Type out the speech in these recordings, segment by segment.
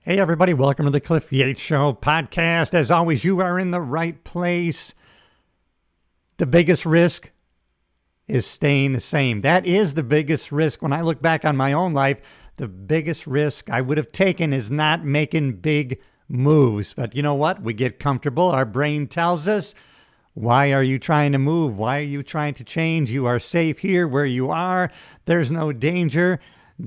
Hey, everybody. Welcome to the Cliff Yates Show podcast. As always, you are in the right place. The biggest risk is staying the same. That is the biggest risk. When I look back on my own life, the biggest risk I would have taken is not making big moves. But you know what? We get comfortable. Our brain tells us, why are you trying to move? Why are you trying to change? You are safe here where you are. There's no danger.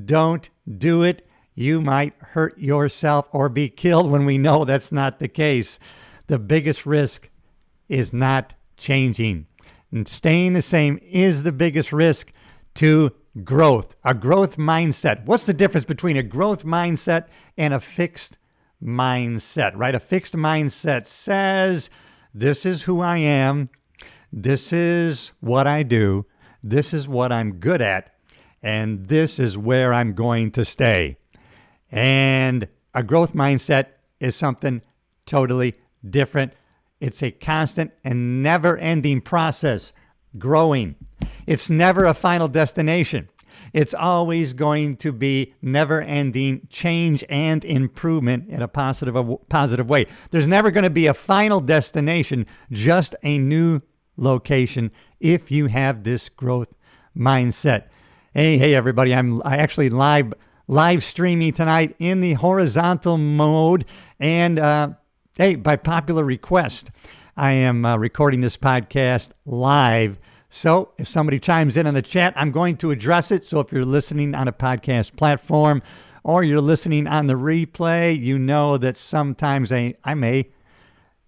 Don't do it. You might hurt yourself or be killed when we know that's not the case. The biggest risk is not changing. And staying the same is the biggest risk to growth, a growth mindset. What's the difference between a growth mindset and a fixed mindset, right? A fixed mindset says, this is who I am. This is what I do. This is what I'm good at. And this is where I'm going to stay. And a growth mindset is something totally different. It's a constant and never-ending process, growing. It's never a final destination. It's always going to be never-ending change and improvement in a positive way. There's never going to be a final destination, just a new location if you have this growth mindset. Hey, everybody. I actually live streaming tonight in the horizontal mode. And hey, by popular request, I am recording this podcast live. So if somebody chimes in on the chat, I'm going to address it. So if you're listening on a podcast platform or you're listening on the replay, you know that sometimes I may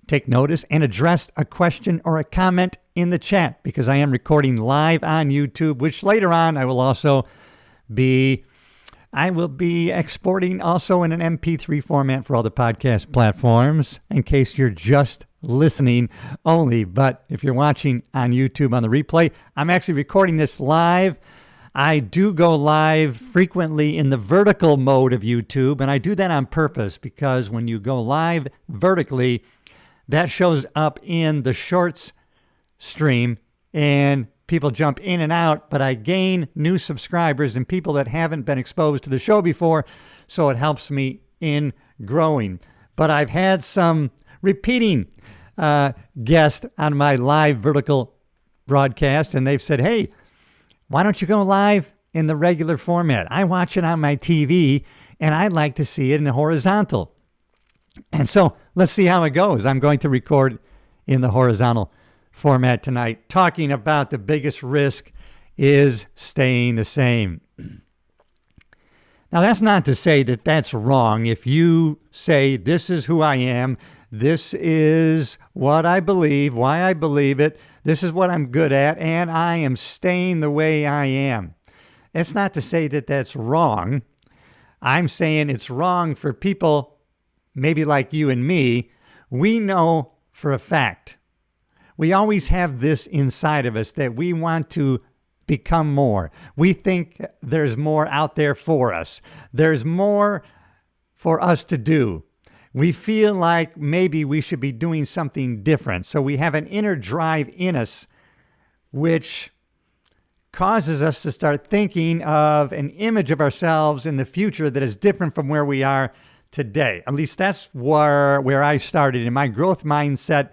take notice and address a question or a comment in the chat because I am recording live on YouTube, which later on I will be exporting also in an MP3 format for all the podcast platforms in case you're just listening only. But if you're watching on YouTube on the replay, I'm actually recording this live. I do go live frequently in the vertical mode of YouTube, and I do that on purpose because when you go live vertically, that shows up in the shorts stream and people jump in and out, but I gain new subscribers and people that haven't been exposed to the show before, so it helps me in growing. But I've had some repeating guests on my live vertical broadcast, and they've said, hey, why don't you go live in the regular format? I watch it on my TV, and I'd like to see it in the horizontal. And so let's see how it goes. I'm going to record in the horizontal format tonight, talking about the biggest risk is staying the same. Now, that's not to say that that's wrong. If you say, this is who I am, this is what I believe, why I believe it, this is what I'm good at, and I am staying the way I am. It's not to say that that's wrong. I'm saying it's wrong for people maybe like you and me. We know for a fact, we always have this inside of us that we want to become more. We think there's more out there for us. There's more for us to do. We feel like maybe we should be doing something different. So we have an inner drive in us, which causes us to start thinking of an image of ourselves in the future that is different from where we are today. At least that's where I started in my growth mindset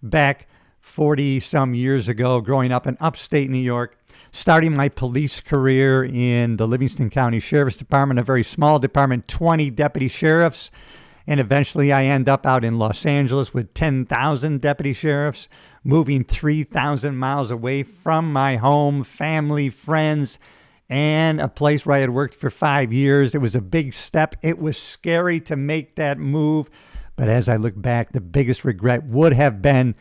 back 40 some years ago, growing up in upstate New York, starting my police career in the Livingston County Sheriff's Department, a very small department, 20 deputy sheriffs. And eventually I end up out in Los Angeles with 10,000 deputy sheriffs, moving 3,000 miles away from my home, family, friends, and a place where I had worked for 5 years. It was a big step. It was scary to make that move. But as I look back, the biggest regret would have been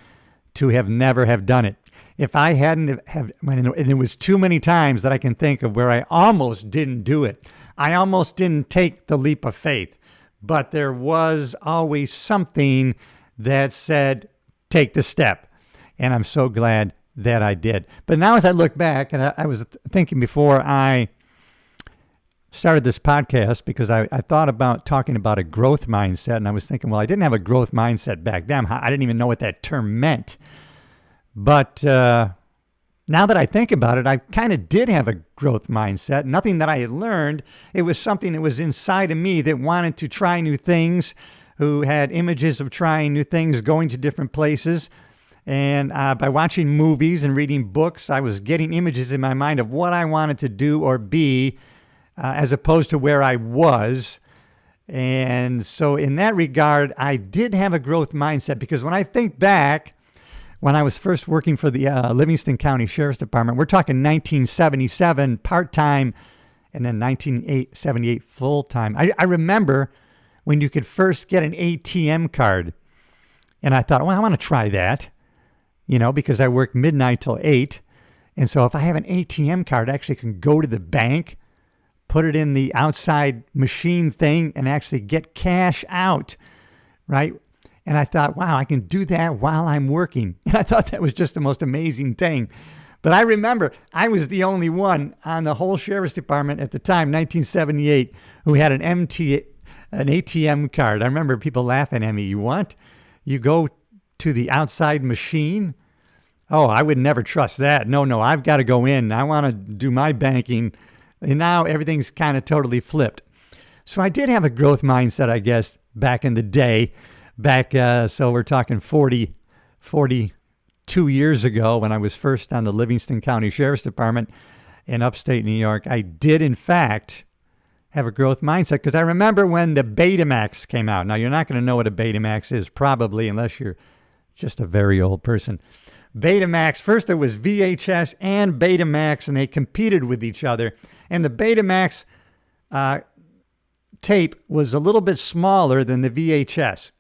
to have never have done it. If I hadn't have, and it was too many times that I can think of where I almost didn't do it. I almost didn't take the leap of faith, but there was always something that said, take the step. And I'm so glad that I did. But now as I look back, and I was thinking before I started this podcast, because I thought about talking about a growth mindset, and I was thinking, well, I didn't have a growth mindset back then. I didn't even know what that term meant. But Now that I think about it, I kind of did have a growth mindset. Nothing that I had learned. It was something that was inside of me that wanted to try new things, who had images of trying new things, going to different places. And by watching movies and reading books, I was getting images in my mind of what I wanted to do or be, as opposed to where I was. And so in that regard, I did have a growth mindset, because when I think back, when I was first working for the Livingston County Sheriff's Department, we're talking 1977 part-time, and then 1978 full-time. I remember when you could first get an ATM card, and I thought, well, I want to try that, because I work midnight till 8. And so if I have an ATM card, I actually can go to the bank, put it in the outside machine thing, and actually get cash out, right? And I thought, wow, I can do that while I'm working. And I thought that was just the most amazing thing. But I remember I was the only one on the whole Sheriff's Department at the time, 1978, who had an ATM card. I remember people laughing at me. You go to the outside machine? Oh, I would never trust that. No, I've got to go in. I want to do my banking. And now everything's kind of totally flipped. So I did have a growth mindset, I guess, back in the day. So we're talking 42 years ago, when I was first on the Livingston County Sheriff's Department in upstate New York. I did, in fact, have a growth mindset, because I remember when the Betamax came out. Now, you're not going to know what a Betamax is, probably, unless you're just a very old person. Betamax, first it was VHS and Betamax, and they competed with each other. And the Betamax tape was a little bit smaller than the VHS.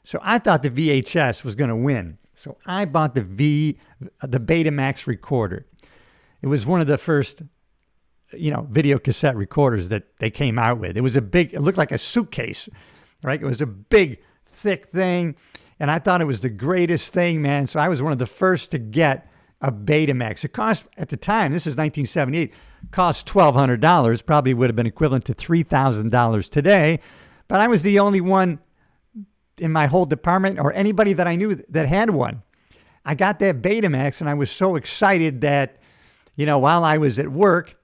So I thought the VHS was going to win. So I bought the Betamax recorder. It was one of the first, video cassette recorders that they came out with. It looked like a suitcase, right? It was a big, thick thing. And I thought it was the greatest thing, man. So I was one of the first to get a Betamax. It cost, at the time, this is 1978, cost $1,200, probably would have been equivalent to $3,000 today. But I was the only one in my whole department, or anybody that I knew that had one. I got that Betamax, and I was so excited that, while I was at work,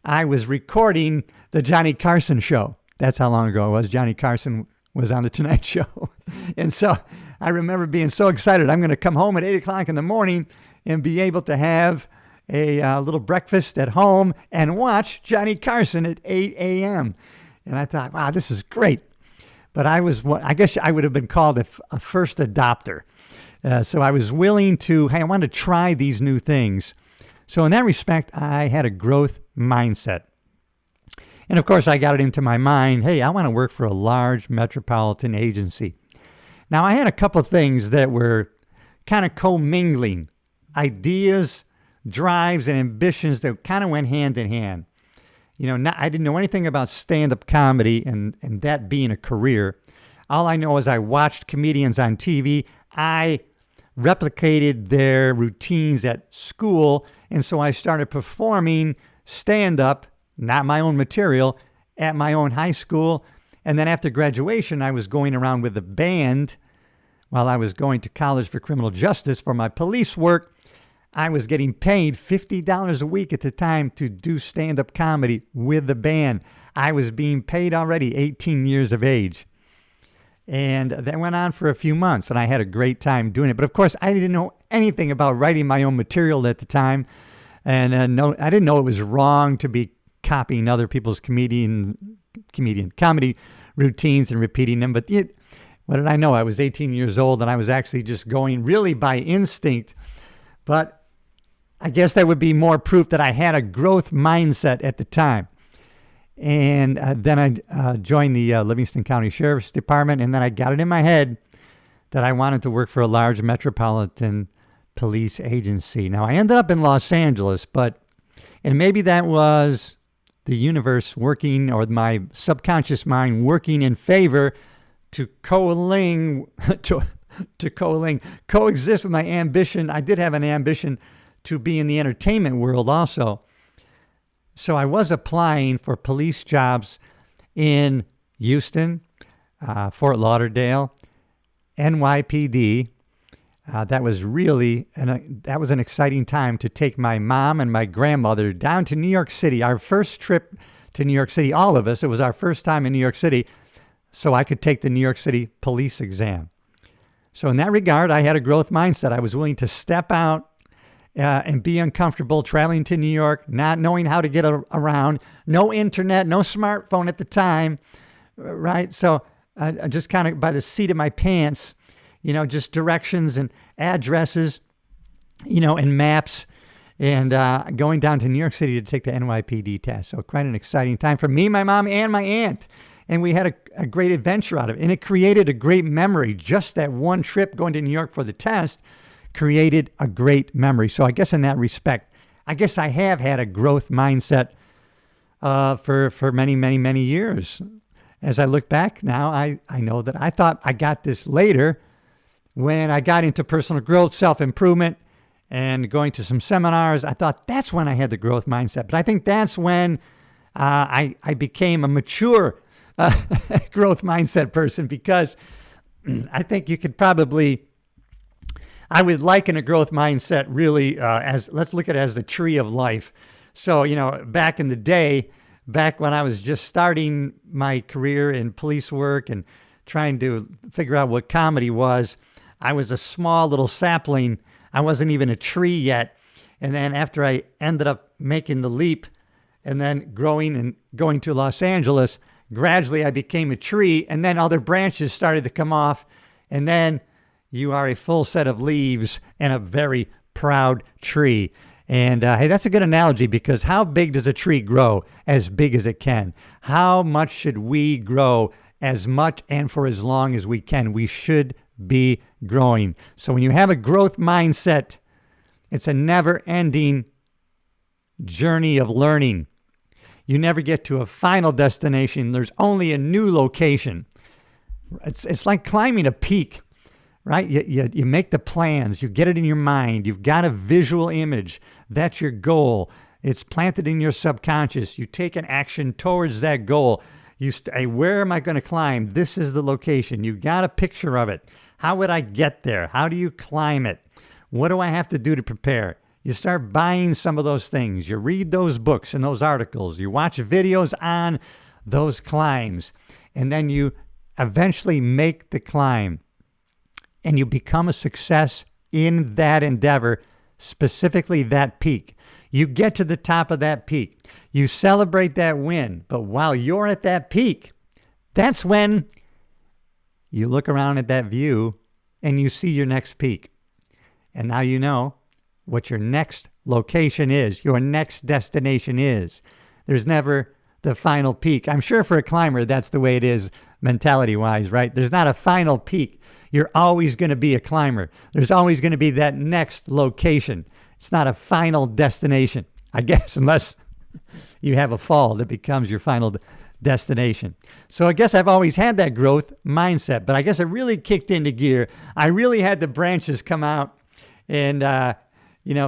I was recording the Johnny Carson show. That's how long ago it was. Johnny Carson was on the Tonight Show. And so I remember being so excited. I'm going to come home at 8 o'clock in the morning and be able to have a little breakfast at home and watch Johnny Carson at 8 a.m. And I thought, wow, this is great. But I guess I would have been called a first adopter. So I was willing to, I wanted to try these new things. So in that respect, I had a growth mindset. And of course, I got it into my mind, hey, I want to work for a large metropolitan agency. Now, I had a couple of things that were kind of commingling, ideas, drives, and ambitions that kind of went hand in hand. I didn't know anything about stand-up comedy and that being a career. All I know is I watched comedians on TV. I replicated their routines at school, and so I started performing stand-up, not my own material, at my own high school. And then after graduation, I was going around with a band while I was going to college for criminal justice for my police work. I was getting paid $50 a week at the time to do stand-up comedy with the band. I was being paid already 18 years of age. And that went on for a few months, and I had a great time doing it. But of course, I didn't know anything about writing my own material at the time. And I didn't know it was wrong to be copying other people's comedy routines and repeating them. But what did I know? I was 18 years old, and I was actually just going really by instinct. But I guess that would be more proof that I had a growth mindset at the time. And then I joined the Livingston County Sheriff's Department, and then I got it in my head that I wanted to work for a large metropolitan police agency. Now, I ended up in Los Angeles, and maybe that was the universe working, or my subconscious mind working in favor to coexist with my ambition. I did have an ambition to be in the entertainment world also. So I was applying for police jobs in Houston, Fort Lauderdale, NYPD, That was really that was an exciting time to take my mom and my grandmother down to New York City. Our first trip to New York City, all of us, it was our first time in New York City, so I could take the New York City police exam. So in that regard, I had a growth mindset. I was willing to step out and be uncomfortable traveling to New York, not knowing how to get around, no internet, no smartphone at the time, right? So I just kind of by the seat of my pants, just directions and addresses, and maps, and going down to New York City to take the NYPD test. So quite an exciting time for me, my mom, and my aunt. And we had a great adventure out of it. And it created a great memory. Just that one trip going to New York for the test created a great memory. So I guess in that respect, I guess I have had a growth mindset for many, many, many years. As I look back now, I know that I thought I got this later when I got into personal growth, self-improvement, and going to some seminars. I thought that's when I had the growth mindset. But I think that's when I became a mature growth mindset person, because I think you could probably, I would liken a growth mindset really as, let's look at it as the tree of life. So, back in the day, back when I was just starting my career in police work and trying to figure out what comedy was, I was a small little sapling. I wasn't even a tree yet. And then after I ended up making the leap and then growing and going to Los Angeles, gradually I became a tree, and then other branches started to come off. And then you are a full set of leaves and a very proud tree. And hey, that's a good analogy, because how big does a tree grow? As big as it can. How much should we grow? As much and for as long as we can. We should be growing. So when you have a growth mindset, it's a never-ending journey of learning. You never get to a final destination. There's only a new location. It's like climbing a peak, right? You make the plans. You get it in your mind. You've got a visual image. That's your goal. It's planted in your subconscious. You take an action towards that goal. Hey, where am I going to climb? This is the location. You got a picture of it. How would I get there? How do you climb it? What do I have to do to prepare? You start buying some of those things. You read those books and those articles. You watch videos on those climbs. And then you eventually make the climb. And you become a success in that endeavor, specifically that peak. You get to the top of that peak. You celebrate that win. But while you're at that peak, that's when you look around at that view and you see your next peak. And now you know what your next location is, your next destination is. There's never the final peak. I'm sure for a climber, that's the way it is mentality-wise, right? There's not a final peak. You're always going to be a climber. There's always going to be that next location. It's not a final destination, I guess, unless you have a fall that becomes your final destination. So I guess I've always had that growth mindset, but I guess it really kicked into gear. I really had the branches come out and,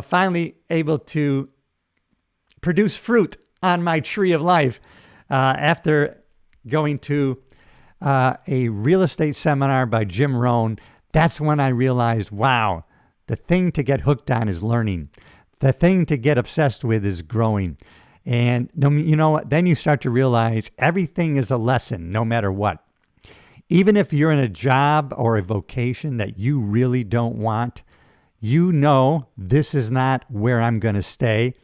finally able to produce fruit on my tree of life after going to a real estate seminar by Jim Rohn. That's when I realized, wow, the thing to get hooked on is learning. The thing to get obsessed with is growing. And you know what? Then you start to realize everything is a lesson, no matter what. Even if you're in a job or a vocation that you really don't want, you know this is not where I'm going to stay.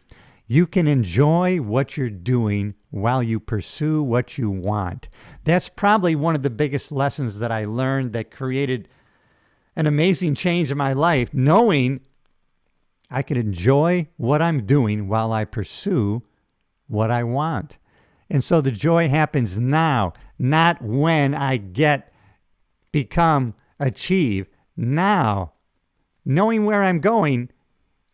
You can enjoy what you're doing while you pursue what you want. That's probably one of the biggest lessons that I learned that created an amazing change in my life, knowing I can enjoy what I'm doing while I pursue what I want. And so the joy happens now, not when I achieve. Now, knowing where I'm going,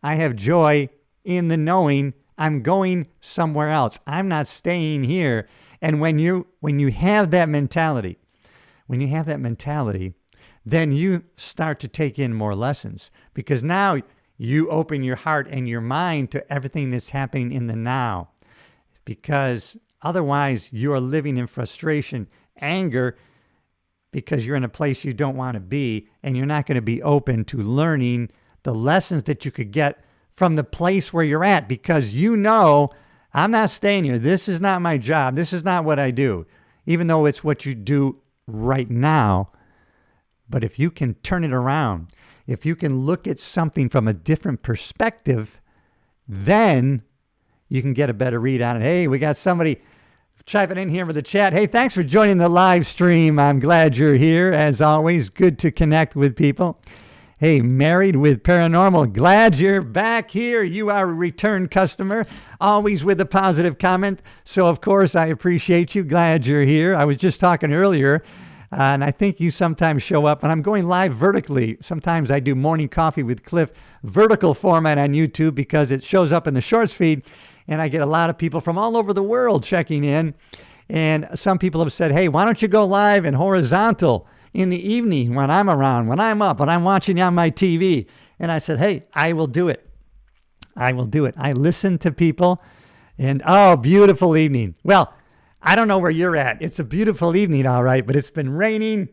I have joy in the knowing I'm going somewhere else. I'm not staying here. And when you have that mentality, then you start to take in more lessons, because now you open your heart and your mind to everything that's happening in the now. Because otherwise you are living in frustration, anger, because you're in a place you don't want to be, and you're not going to be open to learning the lessons that you could get from the place where you're at, because you know, I'm not staying here. This is not my job. This is not what I do, even though it's what you do right now. But if you can turn it around, if you can look at something from a different perspective, then you can get a better read on it. Hey, we got somebody chiming in here with the chat. Hey, thanks for joining the live stream. I'm glad you're here. As always, good to connect with people. Hey, Married with Paranormal, glad you're back here. You are a return customer, always with a positive comment. So, of course, I appreciate you. Glad you're here. I was just talking earlier, and I think you sometimes show up, and I'm going live vertically. Sometimes I do Morning Coffee with Cliff vertical format on YouTube because it shows up in the shorts feed, and I get a lot of people from all over the world checking in. And some people have said, hey, why don't you go live in horizontal in the evening when I'm around, when I'm up, when I'm watching on my TV? And I said, hey, I will do it. I will do it. I listen to people, and oh, beautiful evening. Well, I don't know where you're at. It's a beautiful evening, all right, but it's been raining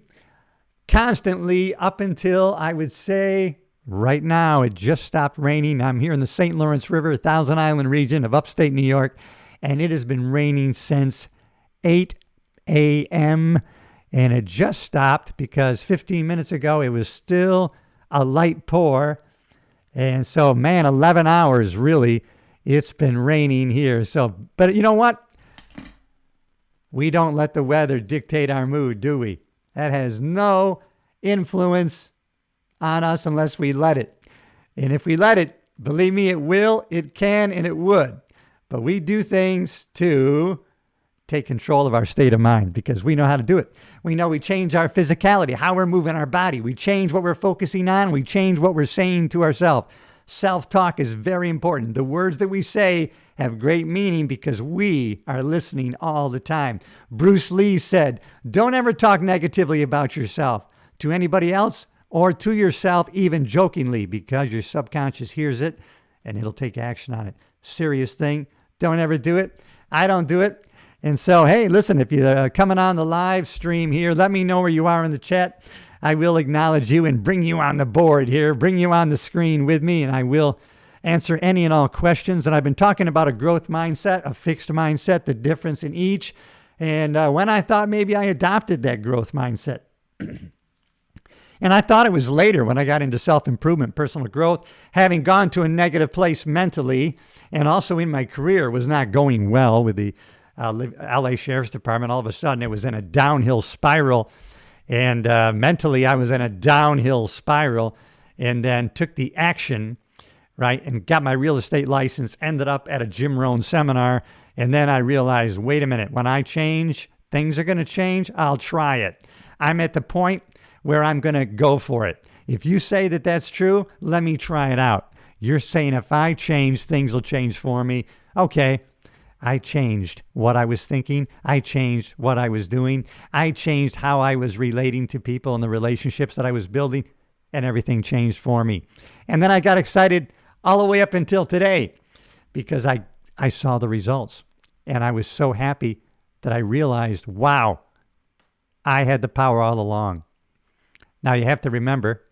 constantly up until, I would say, right now. It just stopped raining. I'm here in the St. Lawrence River, Thousand Island region of upstate New York, and it has been raining since 8 a.m., and it just stopped because 15 minutes ago it was still a light pour. And so, man, 11 hours really, it's been raining here. So, but you know what? We don't let the weather dictate our mood, do we? That has no influence on us unless we let it. And if we let it, believe me, it will, it can, and it would. But we do things to take control of our state of mind because we know how to do it. We know we change our physicality, how we're moving our body. We change what we're focusing on. We change what we're saying to ourselves. Self-talk is very important. The words that we say have great meaning because we are listening all the time. Bruce Lee said, don't ever talk negatively about yourself to anybody else or to yourself, even jokingly, because your subconscious hears it and it'll take action on it. Serious thing. Don't ever do it. I don't do it. And so, hey, listen, if you're coming on the live stream here, let me know where you are in the chat. I will acknowledge you and bring you on the board here, bring you on the screen with me, and I will answer any and all questions. And I've been talking about a growth mindset, a fixed mindset, the difference in each. And when I thought maybe I adopted that growth mindset. And I thought it was later when I got into self-improvement, personal growth, having gone to a negative place mentally, and also in my career was not going well with the LA Sheriff's Department. All of a sudden, it was in a downhill spiral. And mentally, I was in a downhill spiral, and then took the action, right, and got my real estate license, ended up at a Jim Rohn seminar. And then I realized, wait a minute, when I change, things are going to change. I'll try it. I'm at the point where I'm going to go for it. If you say that that's true, let me try it out. You're saying if I change, things will change for me. Okay. I changed what I was thinking. I changed what I was doing. I changed how I was relating to people and the relationships that I was building, and everything changed for me. And then I got excited all the way up until today because I saw the results, and I was so happy that I realized, wow, I had the power all along. Now you have to remember,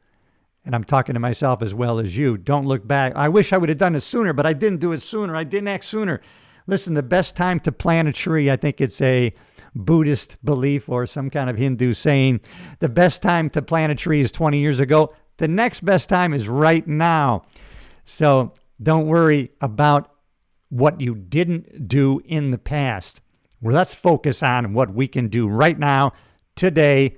and I'm talking to myself as well as you, don't look back. I wish I would have done it sooner, but I didn't do it sooner. I didn't act sooner. Listen, the best time to plant a tree, I think it's a Buddhist belief or some kind of Hindu saying, the best time to plant a tree is 20 years ago. The next best time is right now. So don't worry about what you didn't do in the past. Well, let's focus on what we can do right now, today,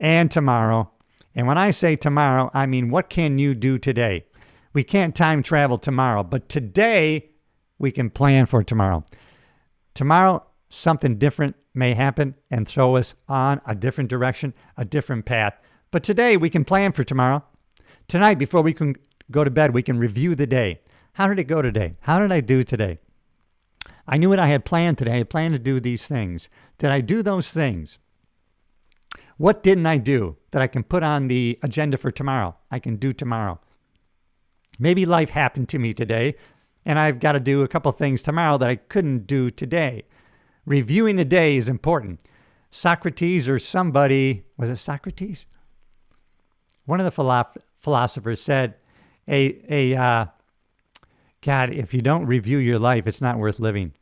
and tomorrow. And when I say tomorrow, I mean, what can you do today? We can't time travel tomorrow, but today we can plan for tomorrow. Tomorrow, something different may happen and throw us on a different direction, a different path. But today, we can plan for tomorrow. Tonight, before we can go to bed, we can review the day. How did it go today? How did I do today? I knew what I had planned today. I had planned to do these things. Did I do those things? What didn't I do that I can put on the agenda for tomorrow? I can do tomorrow. Maybe life happened to me today, and I've got to do a couple things tomorrow that I couldn't do today. Reviewing the day is important. Socrates or somebody, was it Socrates? One of the philosophers said, God, if you don't review your life, it's not worth living.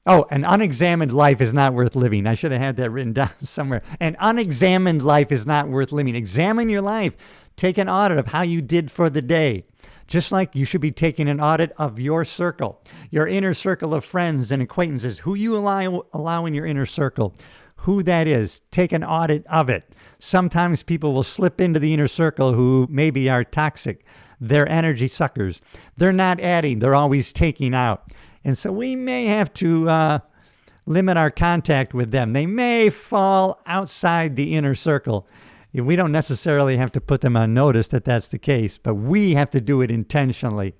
Oh, an unexamined life is not worth living. I should have had that written down somewhere. An unexamined life is not worth living. Examine your life. Take an audit of how you did for the day. Just like you should be taking an audit of your circle, your inner circle of friends and acquaintances, who you allow in your inner circle, who that is. Take an audit of it. Sometimes people will slip into the inner circle who maybe are toxic. They're energy suckers. They're not adding. They're always taking out. And so we may have to limit our contact with them. They may fall outside the inner circle. We don't necessarily have to put them on notice that that's the case, but we have to do it intentionally.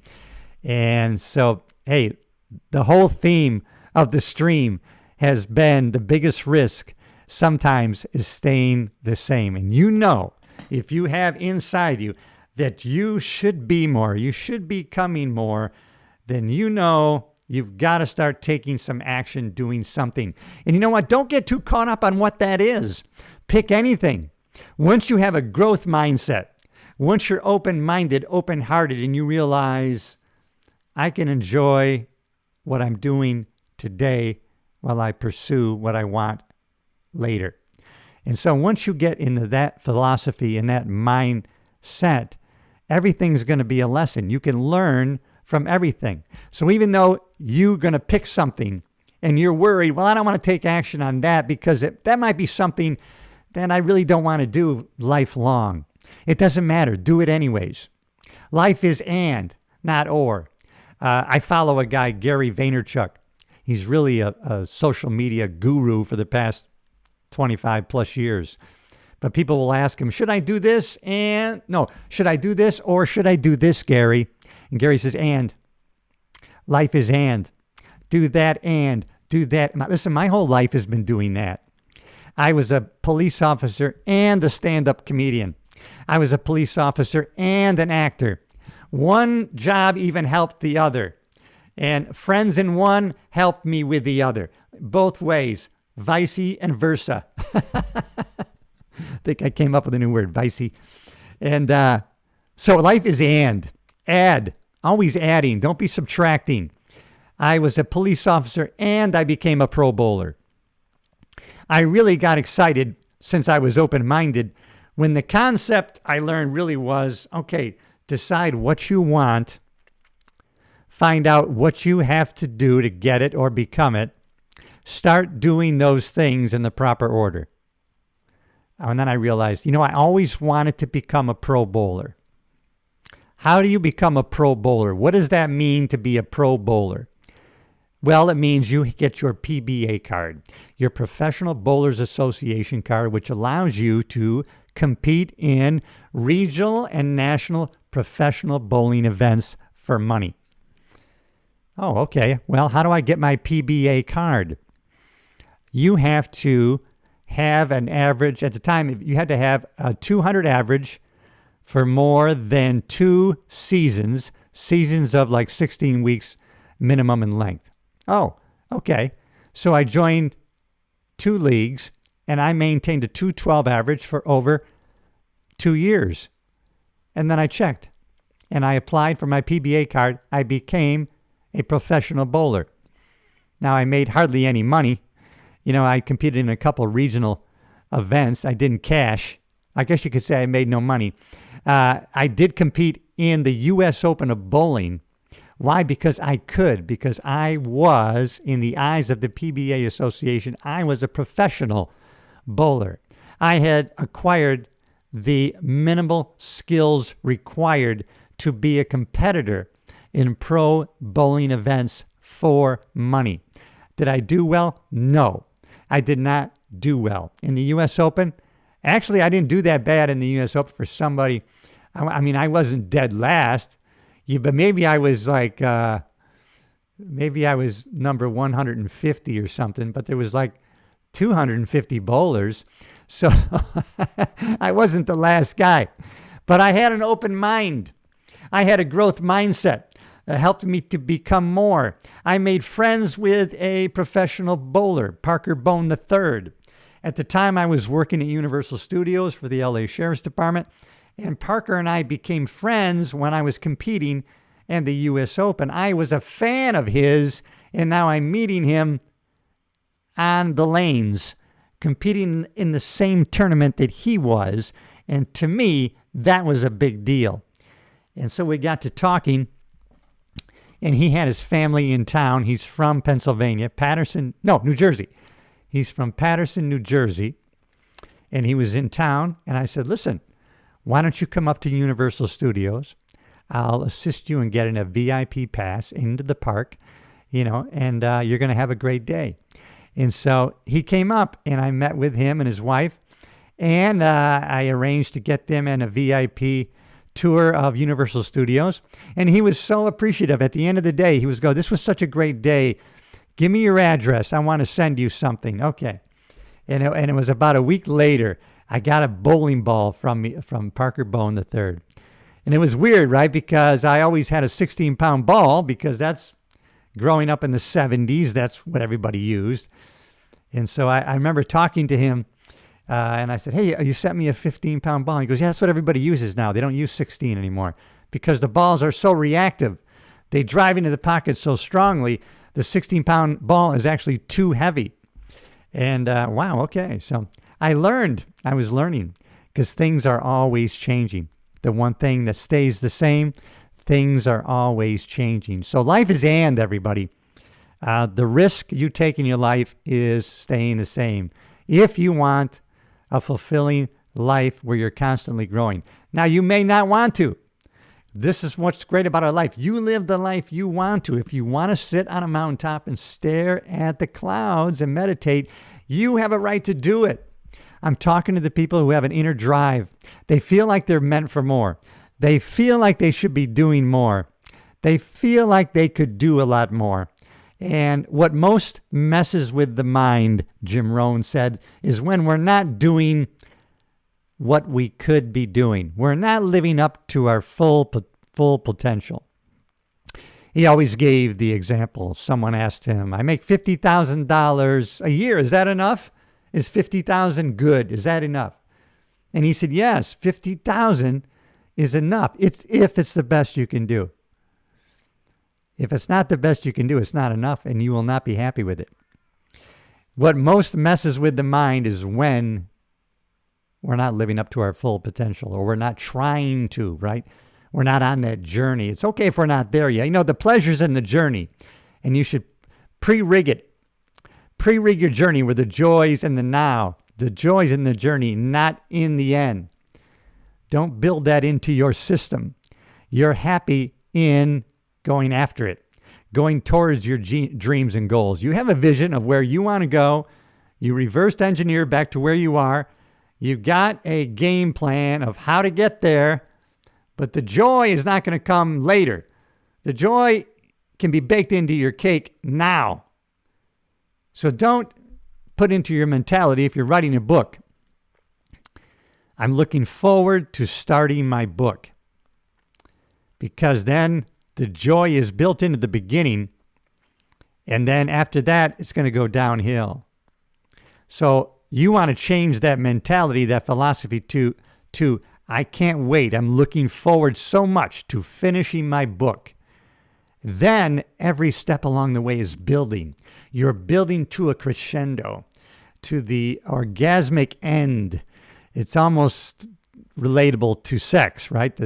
And so, hey, the whole theme of the stream has been the biggest risk sometimes is staying the same. And you know, if you have inside you that you should be more, you should be becoming more, then you know you've got to start taking some action, doing something. And you know what? Don't get too caught up on what that is. Pick anything. Once you have a growth mindset, once you're open-minded, open-hearted, and you realize I can enjoy what I'm doing today while I pursue what I want later. And so once you get into that philosophy and that mindset, everything's going to be a lesson. You can learn from everything. So even though you're going to pick something and you're worried, well, I don't want to take action on that because that might be something that I really don't want to do lifelong. It doesn't matter. Do it anyways. Life is and, not or. I follow a guy, Gary Vaynerchuk. He's really a social media guru for the past 25 plus years. But people will ask him, should I do this? Should I do this or should I do this, Gary? And Gary says, and. Life is and. Do that and. Do that. Listen, my whole life has been doing that. I was a police officer and a stand-up comedian. I was a police officer and an actor. One job even helped the other. And friends in one helped me with the other. Both ways. Vice and versa. I think I came up with a new word, vice. And so life is and. Add. Always adding. Don't be subtracting. I was a police officer and I became a pro bowler. I really got excited since I was open-minded when the concept I learned really was, okay, decide what you want, find out what you have to do to get it or become it, start doing those things in the proper order. And then I realized, I always wanted to become a pro bowler. How do you become a pro bowler? What does that mean to be a pro bowler? Well, it means you get your PBA card, your Professional Bowlers Association card, which allows you to compete in regional and national professional bowling events for money. Oh, okay. Well, how do I get my PBA card? You have to have an average. At the time, you had to have a 200 average for more than 2 seasons of like 16 weeks minimum in length. Oh, okay. So I joined 2 leagues and I maintained a 212 average for over 2 years. And then I checked and I applied for my PBA card. I became a professional bowler. Now I made hardly any money. I competed in a couple regional events. I didn't cash. I guess you could say I made no money. I did compete in the U.S. Open of bowling. Why? Because I was, in the eyes of the PBA Association, I was a professional bowler. I had acquired the minimal skills required to be a competitor in pro bowling events for money. Did I do well? No, I did not do well. In the U.S. Open, actually, I didn't do that bad in the U.S. Open for somebody. I wasn't dead last. But maybe I was number 150 or something, but there was like 250 bowlers. So I wasn't the last guy, but I had an open mind. I had a growth mindset that helped me to become more. I made friends with a professional bowler, Parker Bone III. At the time, I was working at Universal Studios for the LA Sheriff's Department, and Parker and I became friends when I was competing in the U.S. Open. I was a fan of his, and now I'm meeting him on the lanes, competing in the same tournament that he was. And to me, that was a big deal. And so we got to talking, and he had his family in town. He's from Pennsylvania, New Jersey. He's from Paterson, New Jersey, and he was in town. And I said, listen, why don't you come up to Universal Studios? I'll assist you in getting a VIP pass into the park, and you're going to have a great day. And so he came up, and I met with him and his wife, and I arranged to get them in a VIP tour of Universal Studios. And he was so appreciative. At the end of the day, he was this was such a great day. Give me your address. I want to send you something. Okay. And it was about a week later, I got a bowling ball from Parker Bohn III. And it was weird, right? Because I always had a 16-pound ball, because that's growing up in the 70s. That's what everybody used. And so I remember talking to him, and I said, hey, you sent me a 15-pound ball. He goes, yeah, that's what everybody uses now. They don't use 16 anymore because the balls are so reactive. They drive into the pocket so strongly, the 16-pound ball is actually too heavy. And wow, okay. So I was learning, because things are always changing. The one thing that stays the same, things are always changing. So life is everybody. The risk you take in your life is staying the same if you want a fulfilling life where you're constantly growing. Now, you may not want to. This is what's great about our life. You live the life you want to. If you want to sit on a mountaintop and stare at the clouds and meditate, you have a right to do it. I'm talking to the people who have an inner drive. They feel like they're meant for more. They feel like they should be doing more. They feel like they could do a lot more. And what most messes with the mind, Jim Rohn said, is when we're not doing what we could be doing. We're not living up to our full potential. He always gave the example. Someone asked him, I make $50,000 a year. Is that enough? Is 50,000 good? Is that enough? And he said, yes, 50,000 is enough. It's if it's the best you can do. If it's not the best you can do, it's not enough, and you will not be happy with it. What most messes with the mind is when we're not living up to our full potential, or we're not trying to, right? We're not on that journey. It's okay if we're not there yet. The pleasure's in the journey, and you should pre-rig it. Pre-rig your journey with the joys in the now. The joys in the journey, not in the end. Don't build that into your system. You're happy in going after it, going towards your dreams and goals. You have a vision of where you want to go. You reversed engineer back to where you are. You've got a game plan of how to get there, but the joy is not going to come later. The joy can be baked into your cake now. So don't put into your mentality, if you're writing a book, I'm looking forward to starting my book, because then the joy is built into the beginning, and then after that, it's going to go downhill. So you want to change that mentality, that philosophy to I can't wait. I'm looking forward so much to finishing my book. Then every step along the way is building. You're building to a crescendo, to the orgasmic end. It's almost relatable to sex, right?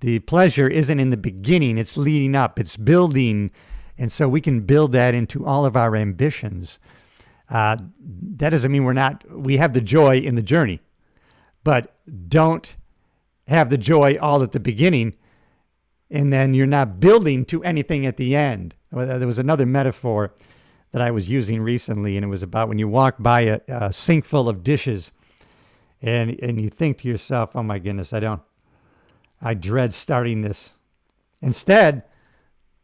The pleasure isn't in the beginning. It's leading up. It's building. And so we can build that into all of our ambitions. That doesn't mean we have the joy in the journey, but don't have the joy all at the beginning, and then you're not building to anything at the end. There was another metaphor that I was using recently, and it was about when you walk by a sink full of dishes, and you think to yourself, oh my goodness, I dread starting this. Instead,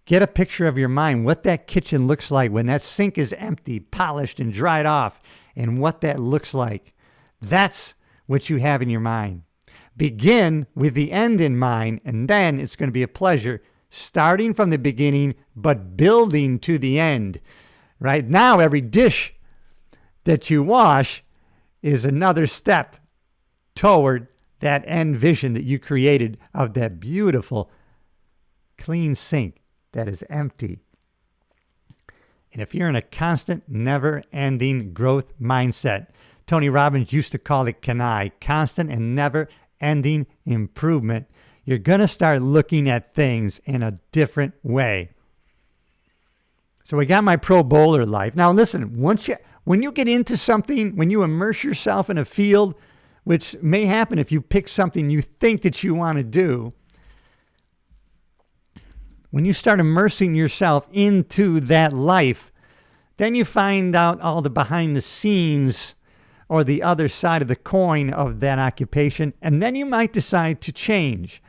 get a picture of your mind, what that kitchen looks like when that sink is empty, polished, and dried off, and what that looks like. That's what you have in your mind. Begin with the end in mind, and then it's going to be a pleasure starting from the beginning, but building to the end. Right now, every dish that you wash is another step toward that end vision that you created of that beautiful, clean sink that is empty. And if you're in a constant, never-ending growth mindset, Tony Robbins used to call it CANI, constant and never-ending improvement, you're going to start looking at things in a different way. So we got my pro bowler life. Now listen, when you get into something, when you immerse yourself in a field, which may happen if you pick something you think that you want to do, when you start immersing yourself into that life, then you find out all the behind the scenes or the other side of the coin of that occupation, and then you might decide to change.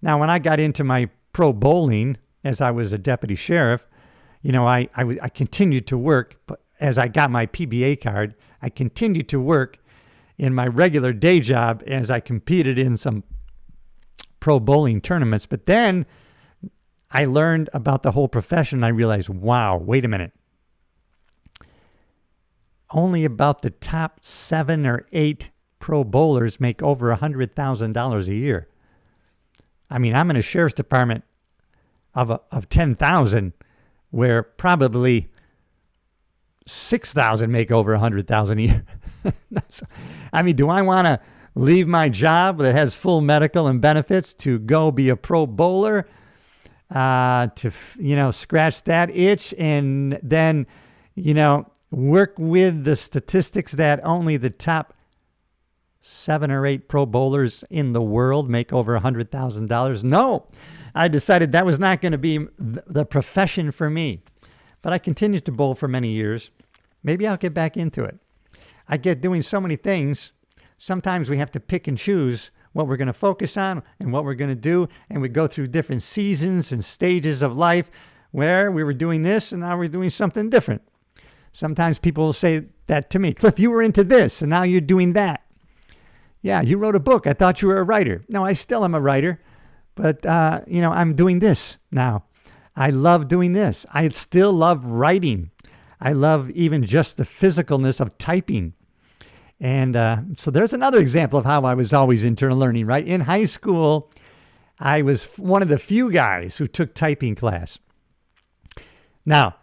Now, when I got into my pro bowling, as I was a deputy sheriff, I continued to work, but as I got my PBA card, I continued to work in my regular day job as I competed in some pro bowling tournaments. But then I learned about the whole profession. And I realized, wow, wait a minute. Only about the top 7 or 8 pro bowlers make over $100,000 a year. I mean, I'm in a sheriff's department of 10,000, where probably 6,000 make over 100,000 a year. I mean, do I want to leave my job that has full medical and benefits to go be a pro bowler? To scratch that itch and then, work with the statistics that only the top 7 or 8 pro bowlers in the world make over $100,000. No, I decided that was not going to be the profession for me. But I continued to bowl for many years. Maybe I'll get back into it. I get doing so many things. Sometimes we have to pick and choose what we're going to focus on and what we're going to do. And we go through different seasons and stages of life where we were doing this and now we're doing something different. Sometimes people will say that to me, Cliff, you were into this and now you're doing that. Yeah, you wrote a book. I thought you were a writer. No, I still am a writer, but I'm doing this now. I love doing this. I still love writing. I love even just the physicalness of typing. And so there's another example of how I was always internal learning, right? In high school, I was one of the few guys who took typing class. Now,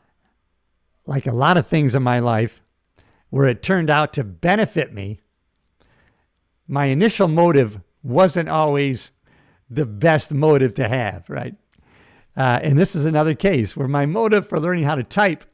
like a lot of things in my life, where it turned out to benefit me, my initial motive wasn't always the best motive to have, right? And this is another case where my motive for learning how to type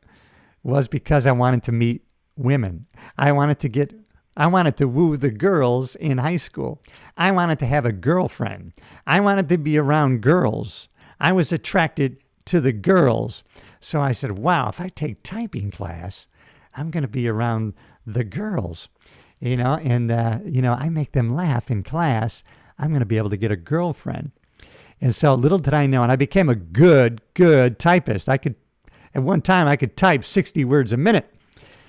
was because I wanted to meet women. I wanted to woo the girls in high school. I wanted to have a girlfriend. I wanted to be around girls. I was attracted to the girls. So I said, wow, if I take typing class, I'm going to be around the girls, I make them laugh in class. I'm going to be able to get a girlfriend. And so little did I know, and I became a good typist. At one time, I could type 60 words a minute.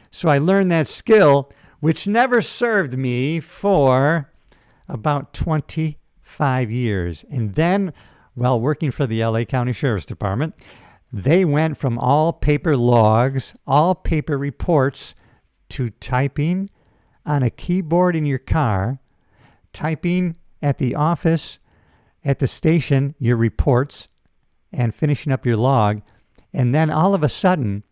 So I learned that skill, which never served me for about 25 years. And then, while working for the LA County Sheriff's Department, they went from all paper logs, all paper reports, to typing on a keyboard in your car, typing at the office, at the station, your reports, and finishing up your log. And then all of a sudden,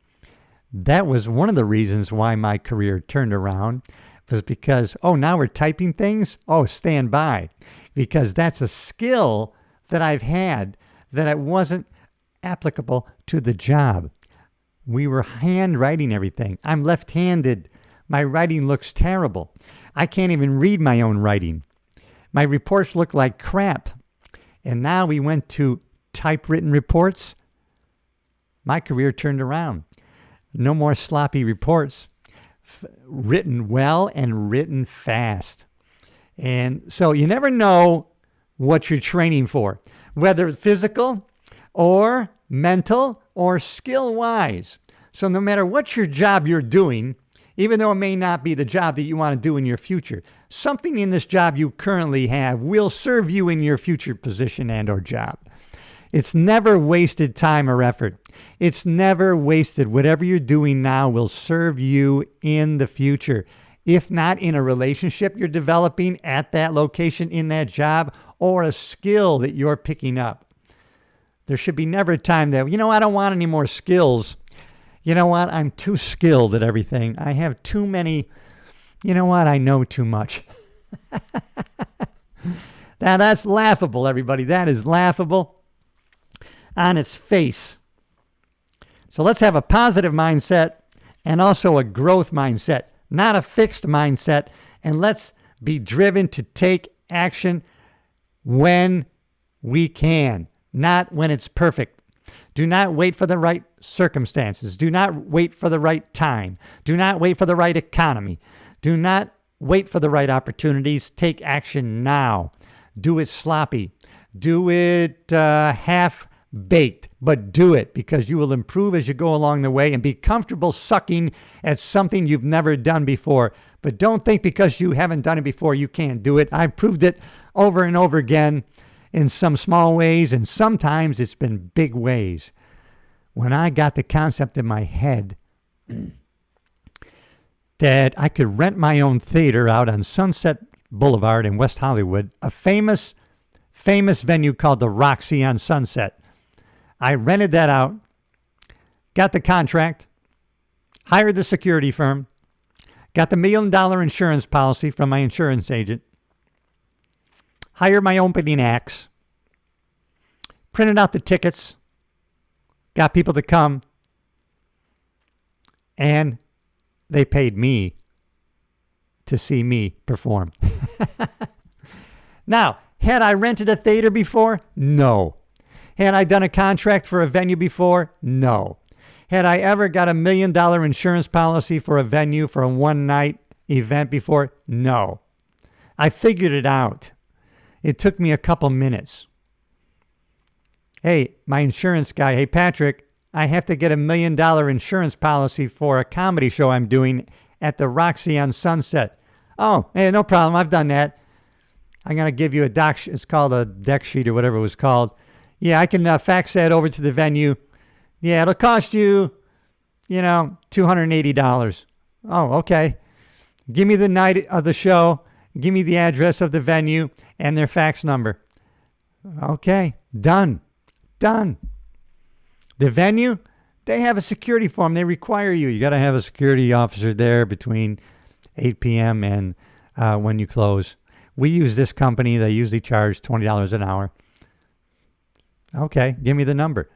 that was one of the reasons why my career turned around, was because, now we're typing things? Stand by. Because that's a skill that I've had that it wasn't applicable to the job. We were handwriting everything. I'm left-handed. My writing looks terrible. I can't even read my own writing. My reports look like crap. And now we went to typewritten reports. My career turned around. No more sloppy reports. Written well and written fast. And so you never know what you're training for, whether physical or mental or skill-wise. So no matter what your job you're doing, even though it may not be the job that you want to do in your future, something in this job you currently have will serve you in your future position and or job. It's never wasted time or effort. It's never wasted. Whatever you're doing now will serve you in the future. if not in a relationship you're developing at that location in that job, or a skill that you're picking up. There should be never a time that, I don't want any more skills. You know what? I'm too skilled at everything. I have too many. You know what? I know too much. Now, that's laughable, everybody. That is laughable on its face. So let's have a positive mindset and also a growth mindset, not a fixed mindset. And let's be driven to take action when we can, not when it's perfect. Do not wait for the right circumstances. Do not wait for the right time. Do not wait for the right economy. Do not wait for the right opportunities. Take action now. Do it sloppy. Do it half-baked, but do it, because you will improve as you go along the way and be comfortable sucking at something you've never done before. But don't think because you haven't done it before you can't do it. I've proved it over and over again in some small ways, and sometimes it's been big ways. When I got the concept in my head that I could rent my own theater out on Sunset Boulevard in West Hollywood, a famous venue called the Roxy on Sunset. I rented that out, got the contract, hired the security firm, got the $1 million insurance policy from my insurance agent, hired my opening acts, printed out the tickets, got people to come, and they paid me to see me perform. Now, had I rented a theater before? No. Had I done a contract for a venue before? No. Had I ever got a $1 million insurance policy for a venue for a one-night event before? No. I figured it out. It took me a couple minutes. Hey, my insurance guy, hey, Patrick, I have to get a $1 million insurance policy for a comedy show I'm doing at the Roxy on Sunset. Oh, hey, no problem. I've done that. I'm going to give you a doc. It's called a deck sheet or whatever it was called. Yeah, I can fax that over to the venue. Yeah, it'll cost you, $280. Oh, okay. Give me the night of the show. Give me the address of the venue and their fax number. Okay, done. The venue, they have a security form. They require you. You got to have a security officer there between 8 p.m. and when you close. We use this company. They usually charge $20 an hour. Okay, give me the number.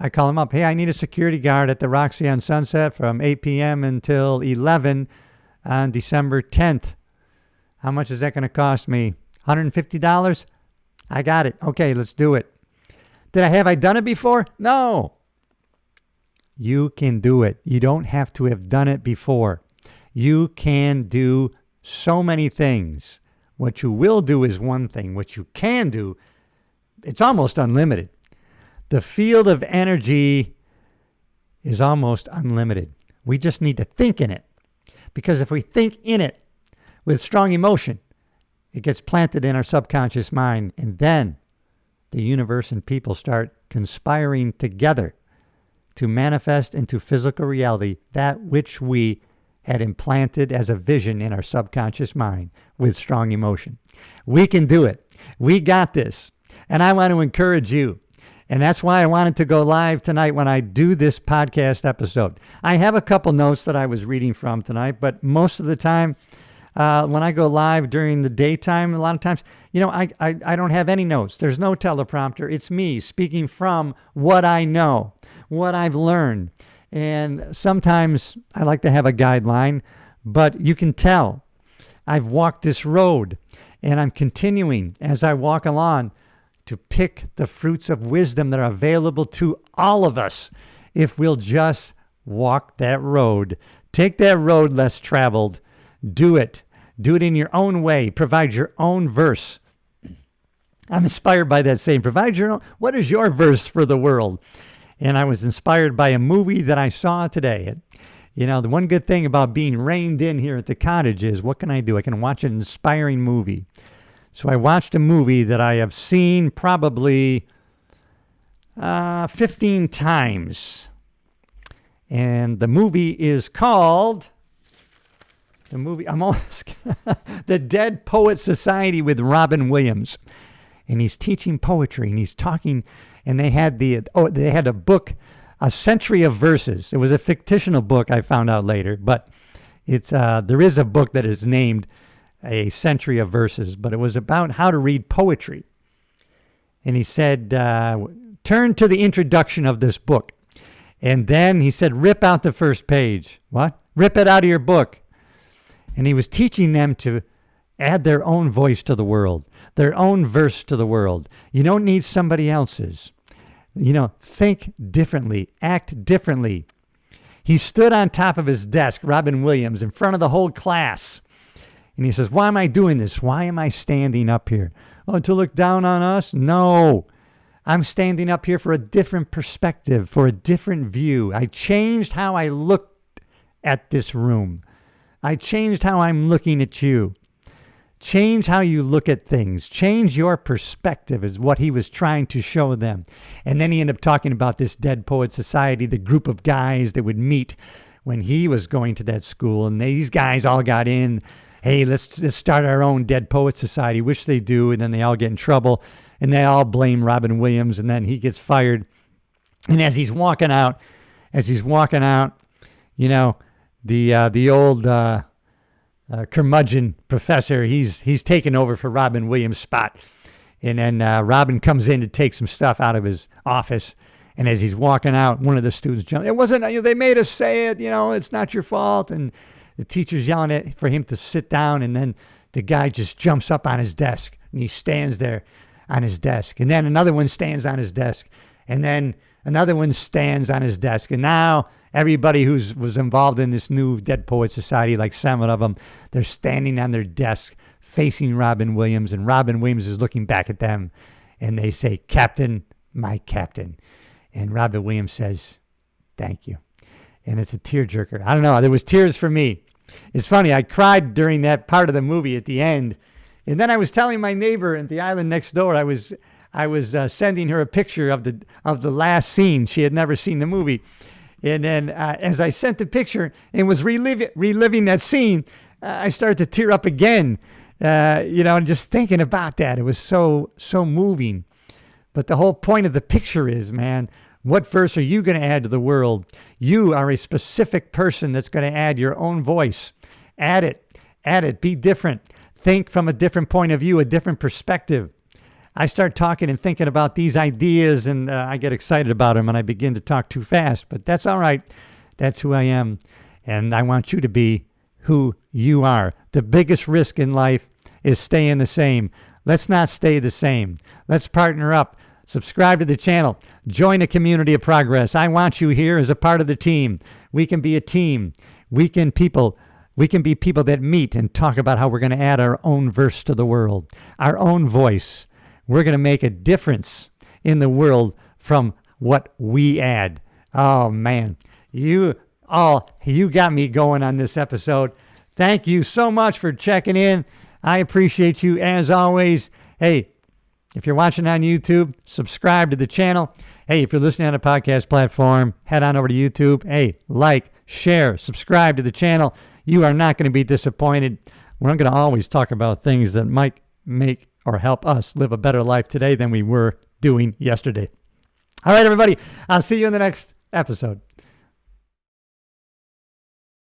I call them up. Hey, I need a security guard at the Roxy on Sunset from 8 p.m. until 11 on December 10th. How much is that going to cost me? $150? I got it. Okay, let's do it. Have I done it before? No. You can do it. You don't have to have done it before. You can do so many things. What you will do is one thing. What you can do, it's almost unlimited. The field of energy is almost unlimited. We just need to think in it. Because if we think in it with strong emotion, it gets planted in our subconscious mind, and then the universe and people start conspiring together to manifest into physical reality that which we had implanted as a vision in our subconscious mind with strong emotion. We can do it. We got this. And I want to encourage you. And that's why I wanted to go live tonight when I do this podcast episode. I have a couple notes that I was reading from tonight, but most of the time, when I go live during the daytime, a lot of times, I don't have any notes. There's no teleprompter. It's me speaking from what I know, what I've learned. And sometimes I like to have a guideline, but you can tell I've walked this road, and I'm continuing as I walk along to pick the fruits of wisdom that are available to all of us if we'll just walk that road. Take that road less traveled. Do it. Do it in your own way. Provide your own verse. I'm inspired by that saying. Provide your own. What is your verse for the world? And I was inspired by a movie that I saw today. The one good thing about being reined in here at the cottage is, what can I do? I can watch an inspiring movie. So I watched a movie that I have seen probably 15 times. And the movie is called The movie, I'm almost, The Dead Poet Society with Robin Williams. And he's teaching poetry, and he's talking, and they had a book, A Century of Verses. It was a fictional book, I found out later, but there is a book that is named A Century of Verses, but it was about how to read poetry. And he said, turn to the introduction of this book. And then he said, rip out the first page. What? Rip it out of your book. And he was teaching them to add their own voice to the world, their own verse to the world. You don't need somebody else's. Think differently, act differently. He stood on top of his desk, Robin Williams, in front of the whole class. And he says, why am I doing this? Why am I standing up here? Oh, to look down on us? No. I'm standing up here for a different perspective, for a different view. I changed how I looked at this room. I changed how I'm looking at you. Change how you look at things. Change your perspective is what he was trying to show them. And then he ended up talking about this Dead Poet Society, the group of guys that would meet when he was going to that school. And these guys all got in. Hey, let's start our own Dead Poet Society, which they do. And then they all get in trouble. And they all blame Robin Williams. And then he gets fired. And as he's walking out, the old curmudgeon professor, he's taken over for Robin Williams' spot. And then Robin comes in to take some stuff out of his office. And as he's walking out, one of the students jumps. It wasn't, they made us say it, it's not your fault. And the teacher's yelling for him to sit down. And then the guy just jumps up on his desk and he stands there on his desk. And then another one stands on his desk. And then another one stands on his desk. And now everybody was involved in this new Dead Poet Society, like 7 of them, they're standing on their desk facing Robin Williams. And Robin Williams is looking back at them. And they say, Captain, my captain. And Robin Williams says, thank you. And it's a tearjerker. I don't know. There was tears for me. It's funny. I cried during that part of the movie at the end. And then I was telling my neighbor at the island next door, I was sending her a picture of the last scene. She had never seen the movie. And then as I sent the picture and was reliving that scene, I started to tear up again, and just thinking about that. It was so moving. But the whole point of the picture is, man, what verse are you going to add to the world? You are a specific person that's going to add your own voice. Add it, be different. Think from a different point of view, a different perspective. I start talking and thinking about these ideas, and I get excited about them, and I begin to talk too fast. But that's all right. That's who I am, and I want you to be who you are. The biggest risk in life is staying the same. Let's not stay the same. Let's partner up. Subscribe to the channel. Join a community of progress. I want you here as a part of the team. We can be a team. We can be people that meet and talk about how we're going to add our own verse to the world, our own voice. We're going to make a difference in the world from what we add. Oh, man. You got me going on this episode. Thank you so much for checking in. I appreciate you as always. Hey, if you're watching on YouTube, subscribe to the channel. Hey, if you're listening on a podcast platform, head on over to YouTube. Hey, like, share, subscribe to the channel. You are not going to be disappointed. We're going to always talk about things that might make or help us live a better life today than we were doing yesterday. All right, everybody. I'll see you in the next episode.